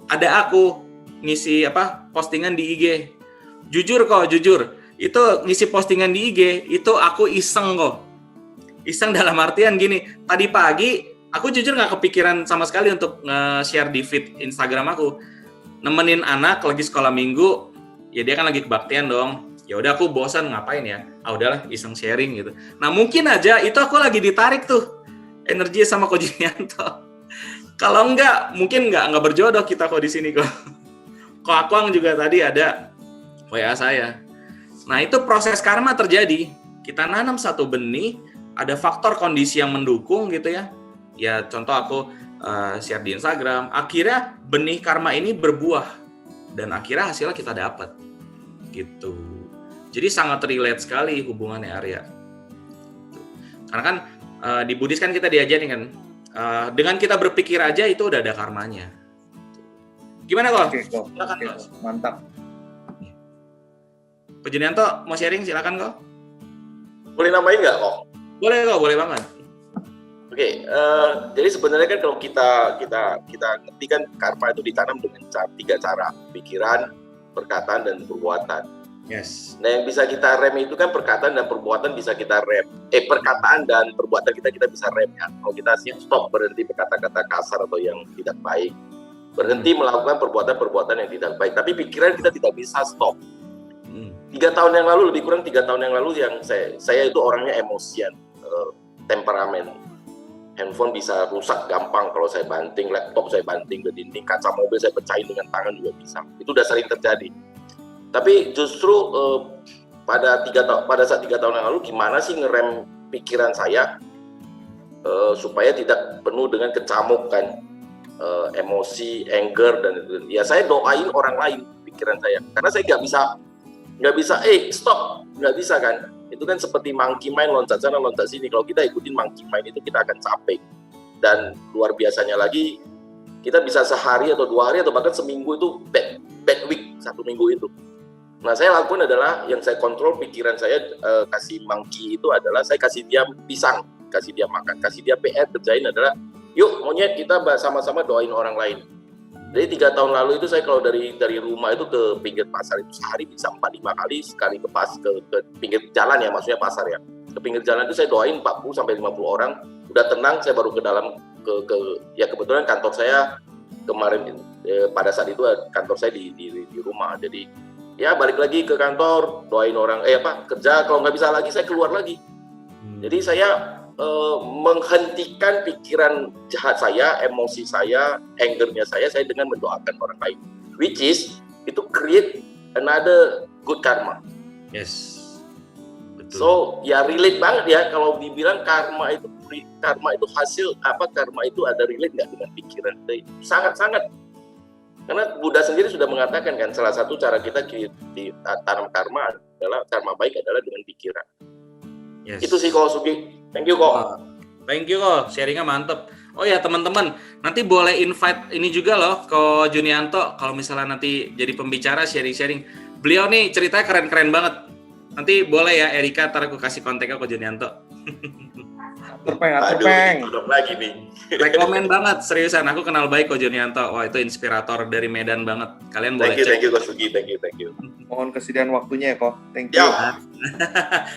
Ada aku ngisi postingan di IG. Jujur, itu ngisi postingan di IG itu aku iseng kok. Iseng dalam artian gini, tadi pagi aku jujur nggak kepikiran sama sekali untuk nge-share di feed Instagram aku. Nemenin anak lagi sekolah minggu, ya dia kan lagi kebaktian dong. Ya udah aku bosan ngapain ya? Udahlah iseng sharing gitu. Nah mungkin aja itu aku lagi ditarik tuh energi sama Ko Junianto. Kalau enggak, mungkin nggak berjodoh kita kok di sini kok. Ko Akuang juga tadi ada WA saya. Nah itu proses karma terjadi. Kita nanam satu benih, ada faktor kondisi yang mendukung gitu ya. Ya contoh aku share di Instagram, akhirnya benih karma ini berbuah dan akhirnya hasilnya kita dapat gitu. Jadi sangat relate sekali hubungannya Arya. Karena kan di Buddhis kan kita diajarin kan, dengan kita berpikir aja itu udah ada karmanya. Gimana kok?
Oke, kok.
Silakan
Oke,
kok.
mantap.
Ko Junianto mau sharing silakan kok.
Boleh nambahin nggak kok?
Boleh kok, boleh banget.
Oke, jadi sebenarnya kan kalau kita ngerti kan karma itu ditanam dengan tiga cara, pikiran, perkataan, dan perbuatan.
Yes.
Nah yang bisa kita rem itu kan perkataan dan perbuatan bisa kita rem. Perkataan dan perbuatan kita bisa rem ya. Kalau kita stop berhenti berkata-kata kasar atau yang tidak baik, berhenti melakukan perbuatan-perbuatan yang tidak baik. Tapi pikiran kita tidak bisa stop. 3 tahun yang lalu, lebih kurang 3 tahun yang lalu yang saya itu orangnya emosian, temperamen. Handphone bisa rusak gampang kalau saya banting, laptop saya banting ke dinding, kaca mobil saya pecahin dengan tangan juga bisa. Itu udah sering terjadi. Tapi justru pada saat 3 tahun yang lalu, gimana sih ngerem pikiran saya supaya tidak penuh dengan kecamukan, emosi, anger, dan ya saya doain orang lain pikiran saya. Karena saya nggak bisa stop, nggak bisa kan. Itu kan seperti monkey mind, loncat sana loncat sini. Kalau kita ikutin monkey mind itu kita akan capek. Dan luar biasanya lagi, kita bisa sehari atau 2 hari atau bahkan seminggu itu bad week, 1 minggu itu. Nah saya lakukan adalah yang saya kontrol pikiran saya, kasih monkey itu adalah saya kasih dia pisang, kasih dia makan, kasih dia PR, kerjain adalah yuk monyet kita sama-sama doain orang lain. Jadi 3 tahun lalu itu saya kalau dari rumah itu ke pinggir pasar itu sehari bisa 4-5 kali, sekali ke pinggir jalan ya, maksudnya pasar ya. Ke pinggir jalan itu saya doain 40-50 orang, udah tenang saya baru ke dalam ya kebetulan kantor saya kemarin pada saat itu kantor saya di rumah. Jadi ya balik lagi ke kantor, doain orang kerja, kalau nggak bisa lagi saya keluar lagi. Jadi saya menghentikan pikiran jahat saya, emosi saya, angernya saya dengan mendoakan orang lain, which is itu create another good karma.
Yes. Betul.
So ya relate banget ya kalau dibilang karma itu hasil karma itu ada relate nggak dengan pikiran kita? Sangat-sangat. Karena Buddha sendiri sudah mengatakan kan salah satu cara kita tanam karma baik adalah dengan pikiran.
Yes.
Itu sih kok Sugi. Thank you kok.
Thank you kok, sharingnya mantep. Oh ya teman-teman, nanti boleh invite ini juga loh Ko Junianto kalau misalnya nanti jadi pembicara sharing-sharing. Beliau nih ceritanya keren-keren banget. Nanti boleh ya Erika, ntar aku kasih kontaknya Ko Junianto.
Terpeng.
Aduh, lagi nih.
Rekomen banget, seriusan. Aku kenal baik Ko Junianto. Wah itu inspirator dari Medan banget. Kalian boleh cek.
Thank you kok Sugi, thank you.
Mohon kesediaan waktunya ya kok. Thank you.
Ya.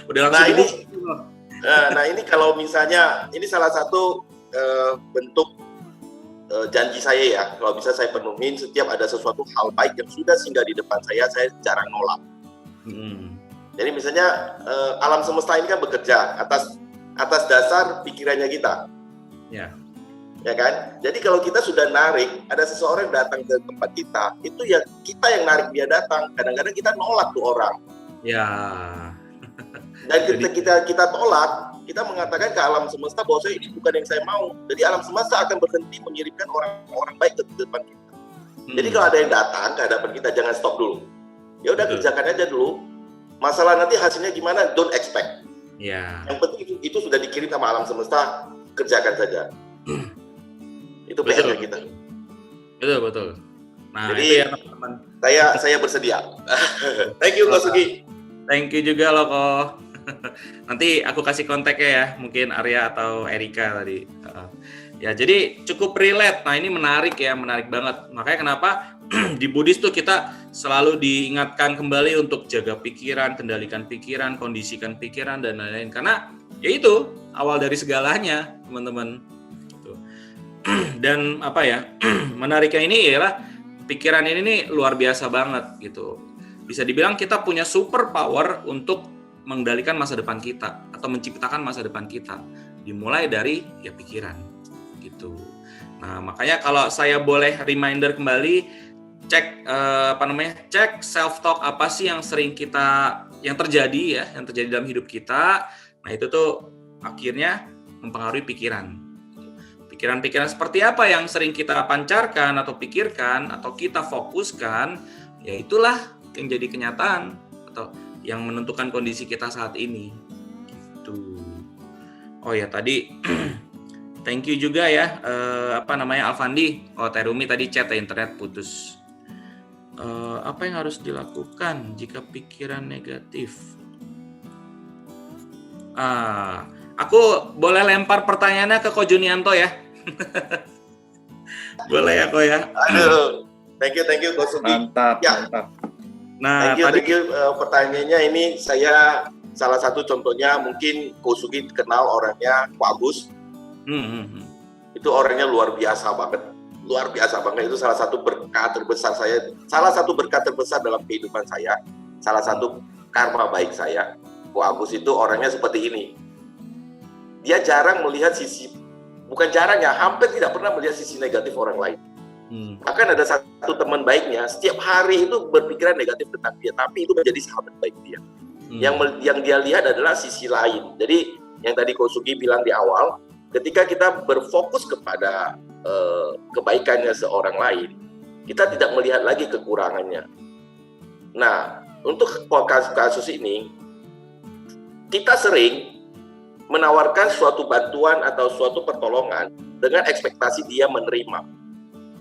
Udah langsung
Nah ini kalau misalnya ini salah satu bentuk janji saya ya, kalau bisa saya penuhin setiap ada sesuatu hal baik yang sudah singgah di depan saya jarang nolak. Jadi misalnya alam semesta ini kan bekerja atas dasar pikirannya kita. Ya kan? Jadi kalau kita sudah narik, ada seseorang datang ke tempat kita, itu ya kita yang narik dia datang. Kadang-kadang kita nolak tuh orang.
Ya.
Dan ketika kita tolak, kita mengatakan ke alam semesta bahwa ini bukan yang saya mau. Jadi alam semesta akan berhenti mengirimkan orang baik ke depan kita. Jadi kalau ada yang datang ke hadapan kita, jangan stop dulu. Ya udah kerjakan aja dulu. Masalah nanti hasilnya gimana? Don't expect.
Ya.
Yang penting itu sudah dikirim sama alam semesta, kerjakan saja. Itu
Betul.
PR kita.
Betul. Nah,
Jadi,
itu ya teman-teman.
Saya bersedia. Thank you, Ko Sugi.
Thank you juga loh kok. Nanti aku kasih kontaknya ya, mungkin Arya atau Erika tadi. Ya, jadi cukup relate. Nah, ini menarik banget. Makanya kenapa di Buddhis tuh kita selalu diingatkan kembali untuk jaga pikiran, kendalikan pikiran, kondisikan pikiran dan lain-lain. Karena ya itu awal dari segalanya, teman-teman. Gitu. Dan apa ya? Menariknya ini ialah pikiran ini nih luar biasa banget gitu. Bisa dibilang kita punya super power untuk mengendalikan masa depan kita atau menciptakan masa depan kita. Dimulai dari ya pikiran gitu. Nah, makanya kalau saya boleh reminder kembali, cek self talk apa sih yang yang terjadi dalam hidup kita. Nah, itu tuh akhirnya mempengaruhi pikiran. Pikiran-pikiran seperti apa yang sering kita pancarkan atau pikirkan atau kita fokuskan, ya itulah yang jadi kenyataan atau yang menentukan kondisi kita saat ini. Gitu. Oh ya, tadi thank you juga ya, Alfandi. Oh, Terumi tadi chat ya, internet putus. Apa yang harus dilakukan jika pikiran negatif? Aku boleh lempar pertanyaannya ke Ko Junianto ya. Boleh ya, Ko ya?
Aduh, thank you, Ko Sugi.
Mantap.
Nah,
thank you. Pertanyaannya ini saya salah satu contohnya mungkin Ko Sugi kenal orangnya Ko Agus. Itu orangnya luar biasa banget. Itu salah satu berkat terbesar dalam kehidupan saya. Salah satu karma baik saya. Ko Agus itu orangnya seperti ini. Dia jarang melihat hampir tidak pernah melihat sisi negatif orang lain. Bahkan ada satu teman baiknya, setiap hari itu berpikiran negatif tentang dia, tapi itu menjadi sahabat baik dia. Yang dia lihat adalah sisi lain. Jadi yang tadi Ko Sugi bilang di awal, ketika kita berfokus kepada kebaikannya seorang lain, kita tidak melihat lagi kekurangannya. Nah, untuk kasus ini, kita sering menawarkan suatu bantuan atau suatu pertolongan dengan ekspektasi dia menerima.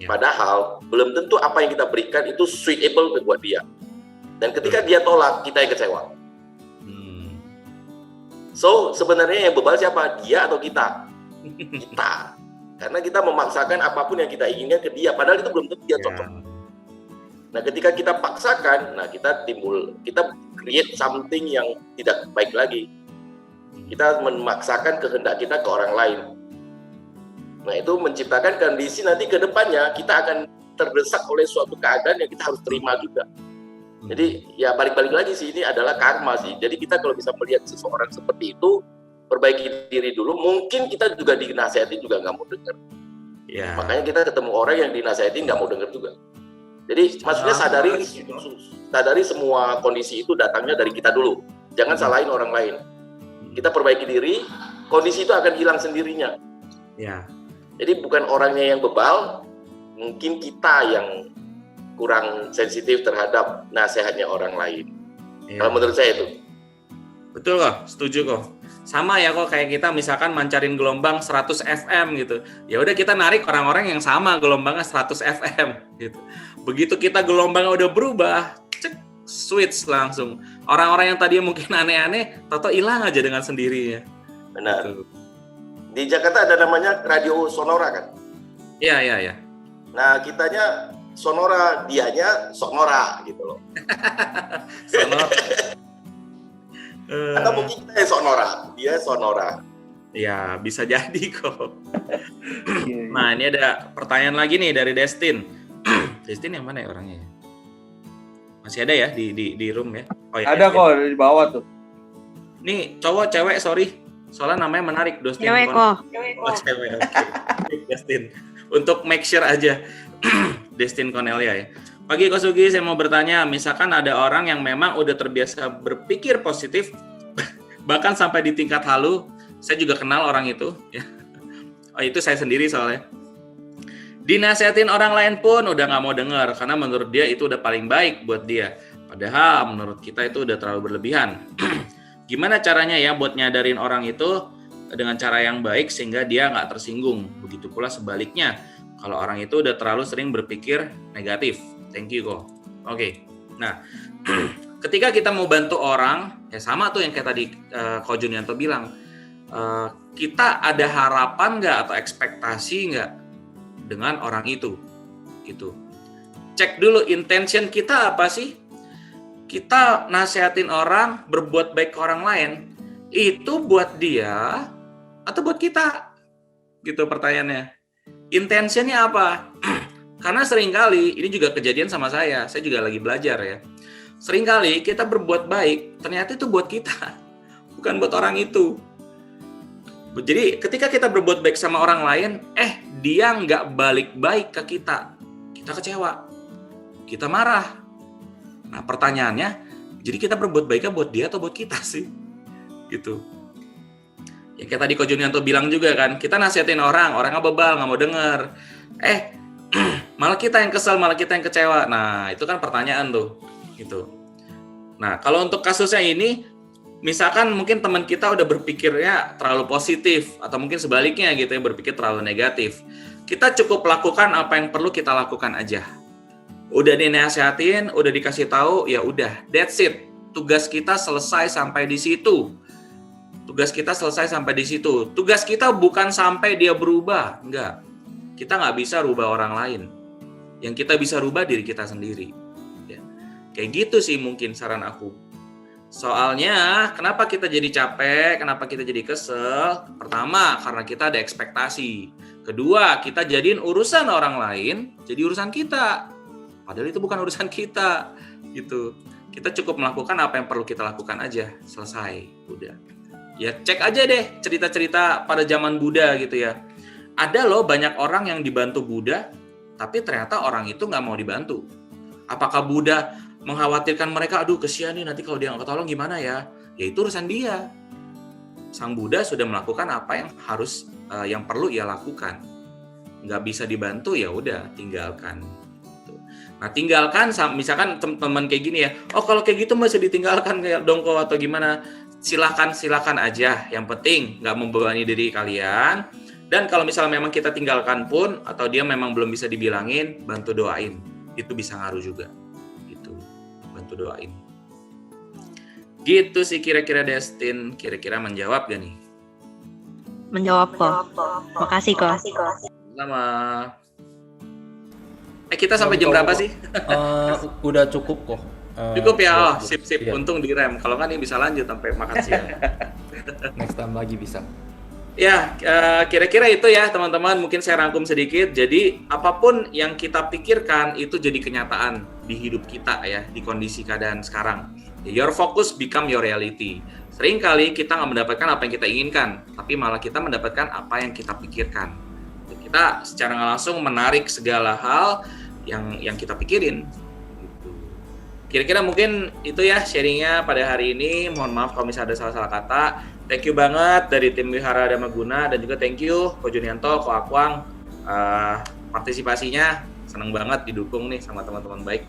Padahal belum tentu apa yang kita berikan itu suitable buat dia. Dan ketika dia tolak, kita yang kecewa. So, sebenarnya yang bebal siapa? Dia atau kita? Kita. Karena kita memaksakan apapun yang kita inginkan ke dia, padahal itu belum tentu dia cocok. Nah, ketika kita paksakan, kita create something yang tidak baik lagi. Kita memaksakan kehendak kita ke orang lain. Nah, itu menciptakan kondisi nanti ke depannya kita akan terdesak oleh suatu keadaan yang kita harus terima juga. Jadi ya balik-balik lagi sih, ini adalah karma sih. Jadi kita kalau bisa melihat seseorang seperti itu, perbaiki diri dulu. Mungkin kita juga dinasihati juga nggak mau dengar. Makanya kita ketemu orang yang dinasihati nggak mau dengar juga. Jadi maksudnya sadari semua kondisi itu datangnya dari kita dulu. Jangan salahin orang lain. Kita perbaiki diri, kondisi itu akan hilang sendirinya. Jadi bukan orangnya yang bebal, mungkin kita yang kurang sensitif terhadap nasihatnya orang lain. Kalau menurut saya itu.
Betul kok, setuju kok. Sama ya kok kayak kita misalkan mancarin gelombang 100 FM gitu. Ya udah kita narik orang-orang yang sama gelombangnya 100 FM gitu. Begitu kita gelombangnya udah berubah, switch langsung. Orang-orang yang tadi mungkin aneh-aneh, tato hilang aja dengan sendirinya.
Benar. Gitu. Di Jakarta ada namanya radio Sonora kan?
Iya.
Nah, kitanya Sonora, dianya Sonora gitu loh.
Sonora.
Atau mungkin kita Sonora, dia Sonora.
Ya, bisa jadi kok. Nah, ini ada pertanyaan lagi nih dari Destin. Destin yang mana ya orangnya? Masih ada ya di room ya? Oh, ya
ada kok di bawah tuh.
Nih cowok cewek sorry, soalnya namanya menarik Destin.
Cewek kok.
Oh cewek, oke. Destin. Untuk make sure aja, Destin Cornelia ya. Pagi Ko Sugi, saya mau bertanya, misalkan ada orang yang memang udah terbiasa berpikir positif, bahkan sampai di tingkat halu, saya juga kenal orang itu. Ya. Oh itu saya sendiri soalnya. Dinasehatin orang lain pun udah nggak mau dengar karena menurut dia itu udah paling baik buat dia. Padahal menurut kita itu udah terlalu berlebihan. Gimana caranya ya buat nyadarin orang itu dengan cara yang baik sehingga dia nggak tersinggung. Begitu pula sebaliknya. Kalau orang itu udah terlalu sering berpikir negatif. Thank you kok. Oke. Nah, ketika kita mau bantu orang, ya sama tuh yang kayak tadi Ko Junianto bilang, kita ada harapan nggak atau ekspektasi nggak dengan orang itu, gitu. Cek dulu intention kita apa sih? Kita nasihatin orang berbuat baik ke orang lain, itu buat dia atau buat kita? Gitu pertanyaannya. Intentionnya apa? Karena seringkali, ini juga kejadian sama saya juga lagi belajar ya. Seringkali kita berbuat baik, ternyata itu buat kita, bukan buat orang itu. Jadi ketika kita berbuat baik sama orang lain, dia nggak balik baik ke kita kecewa, kita marah. Nah pertanyaannya, jadi kita berbuat baiknya buat dia atau buat kita sih? Gitu. Ya kayak tadi Ko Junianto bilang juga kan, kita nasihatin orangnya bebal, nggak mau denger. Malah kita yang kesel, malah kita yang kecewa. Nah itu kan pertanyaan tuh, gitu. Nah kalau untuk kasusnya ini, misalkan mungkin teman kita udah berpikirnya terlalu positif, atau mungkin sebaliknya gitu ya, berpikir terlalu negatif. Kita cukup lakukan apa yang perlu kita lakukan aja. Udah dinasihatin, udah dikasih tahu, ya udah, that's it. Tugas kita selesai sampai di situ. Tugas kita selesai sampai di situ. Tugas kita bukan sampai dia berubah, enggak. Kita nggak bisa rubah orang lain. Yang kita bisa rubah diri kita sendiri. Ya. Kayak gitu sih mungkin saran aku. Soalnya kenapa kita jadi capek, kenapa kita jadi kesel? Pertama, karena kita ada ekspektasi. Kedua, kita jadiin urusan orang lain jadi urusan kita. Padahal itu bukan urusan kita, gitu. Kita cukup melakukan apa yang perlu kita lakukan aja, selesai, udah. Ya cek aja deh cerita-cerita pada zaman Buddha gitu ya. Ada loh banyak orang yang dibantu Buddha, tapi ternyata orang itu nggak mau dibantu. Apakah Buddha mengkhawatirkan mereka, aduh kesian nih nanti kalau dia nggak ketolong gimana ya? Ya itu urusan dia. Sang Buddha sudah melakukan apa yang harus, yang perlu ia lakukan. Nggak bisa dibantu ya udah tinggalkan. Nah tinggalkan, misalkan teman-teman kayak gini ya, oh kalau kayak gitu masih ditinggalkan kayak dongko atau gimana, silakan aja, yang penting nggak membebani diri kalian. Dan kalau misalnya memang kita tinggalkan pun, atau dia memang belum bisa dibilangin, bantu doain, itu bisa ngaruh juga, gitu, bantu doain. Gitu sih kira-kira Destin, kira-kira menjawab gak nih?
Menjawab kok, makasih kok.
Sama. Kita sampai jam berapa sih?
Udah cukup kok.
Cukup ya, sip.
Iya.
Untung direm. Kalau nggak nih bisa lanjut sampai makan siang.
Next time lagi bisa.
Ya, kira-kira itu ya teman-teman. Mungkin saya rangkum sedikit. Jadi apapun yang kita pikirkan itu jadi kenyataan di hidup kita ya, di kondisi keadaan sekarang. Your focus become your reality. Seringkali kita nggak mendapatkan apa yang kita inginkan, tapi malah kita mendapatkan apa yang kita pikirkan. Kita secara nggak langsung menarik segala hal yang kita pikirin. Kira-kira mungkin itu ya sharingnya pada hari ini. Mohon maaf kalau misalnya ada salah-salah kata. Thank you banget dari tim Wihara Dhamma Guna, dan juga thank you Ko Junianto, Ko Akwang, partisipasinya seneng banget didukung nih sama teman-teman baik.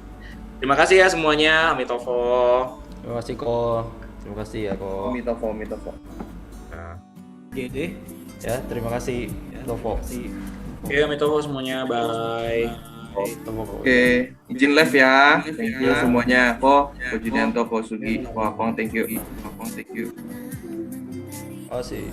Terima kasih ya semuanya. Amitofo.
Terima kasih Ko. Terima kasih ya Ko.
Amitofo.
Nah.
GD. Ya, terima kasih Tofo.
Oke, Amitofo semuanya. Bye.
Oke, izin live ya. Thank you semuanya. Ko Junianto, Ko Sugi, Ko Akwang, thank you.
Terima kasih.